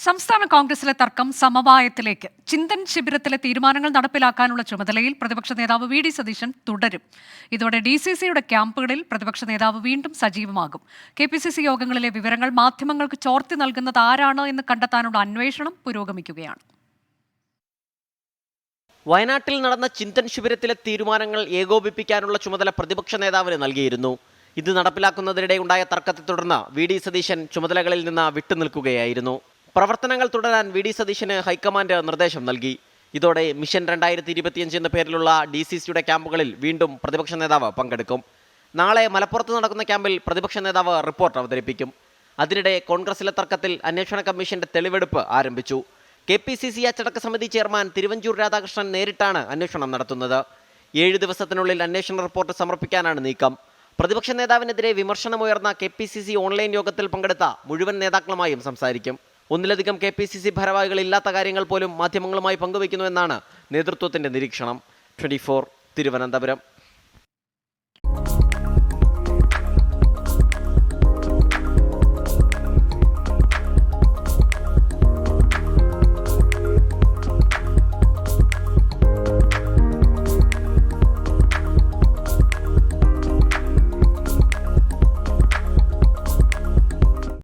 സംസ്ഥാന കോൺഗ്രസിലെ തർക്കം സമവായത്തിലേക്ക്. ചിന്തൻ ശിബിരത്തിലെ തീരുമാനങ്ങൾ നടപ്പിലാക്കാനുള്ള ചുമതലയിൽ പ്രതിപക്ഷ നേതാവ് വി ഡി സതീശൻ തുടരും. ഇതോടെ DCCയുടെ ക്യാമ്പുകളിൽ പ്രതിപക്ഷ നേതാവ് വീണ്ടും സജീവമാകും. KPCC യോഗങ്ങളിലെ വിവരങ്ങൾ മാധ്യമങ്ങൾക്ക് ചോർത്തി നൽകുന്നത് ആരാണ് എന്ന് കണ്ടെത്താനുള്ള അന്വേഷണം പുരോഗമിക്കുകയാണ്. വയനാട്ടിൽ നടന്ന ചിന്തൻ ശിബിരത്തിലെ തീരുമാനങ്ങൾ ഏകോപിപ്പിക്കാനുള്ള ചുമതല പ്രതിപക്ഷ നേതാവിന് നൽകിയിരുന്നു. ഇത് നടപ്പിലാക്കുന്നതിനിടെ ഉണ്ടായ തർക്കത്തെ തുടർന്ന് വി ഡി സതീശൻ ചുമതലകളിൽ നിന്ന് വിട്ടുനിൽക്കുകയായിരുന്നു. പ്രവർത്തനങ്ങൾ തുടരാൻ വി ഡി സതീശന് ഹൈക്കമാൻഡ് നിർദ്ദേശം നൽകി. ഇതോടെ മിഷൻ 2025 എന്ന പേരിലുള്ള DCCയുടെ ക്യാമ്പുകളിൽ വീണ്ടും പ്രതിപക്ഷ നേതാവ് പങ്കെടുക്കും. നാളെ മലപ്പുറത്ത് നടക്കുന്ന ക്യാമ്പിൽ പ്രതിപക്ഷ നേതാവ് റിപ്പോർട്ട് അവതരിപ്പിക്കും. അതിനിടെ കോൺഗ്രസിലെ തർക്കത്തിൽ അന്വേഷണ കമ്മീഷന്റെ തെളിവെടുപ്പ് ആരംഭിച്ചു. KPCC അച്ചടക്ക സമിതി ചെയർമാൻ തിരുവഞ്ചൂർ രാധാകൃഷ്ണൻ നേരിട്ടാണ് അന്വേഷണം നടത്തുന്നത്. 7 ദിവസത്തിനുള്ളിൽ അന്വേഷണ റിപ്പോർട്ട് സമർപ്പിക്കാനാണ് നീക്കം. പ്രതിപക്ഷ നേതാവിനെതിരെ വിമർശനമുയർന്ന KPCC ഓൺലൈൻ യോഗത്തിൽ പങ്കെടുത്ത മുഴുവൻ നേതാക്കളുമായും സംസാരിക്കും. ഒന്നിലധികം KPCC ഭാരവാഹികൾ ഇല്ലാത്ത കാര്യങ്ങൾ പോലും മാധ്യമങ്ങളുമായി പങ്കുവയ്ക്കുന്നുവെന്നാണ് നേതൃത്വത്തിന്റെ നിരീക്ഷണം. 24 തിരുവനന്തപുരം.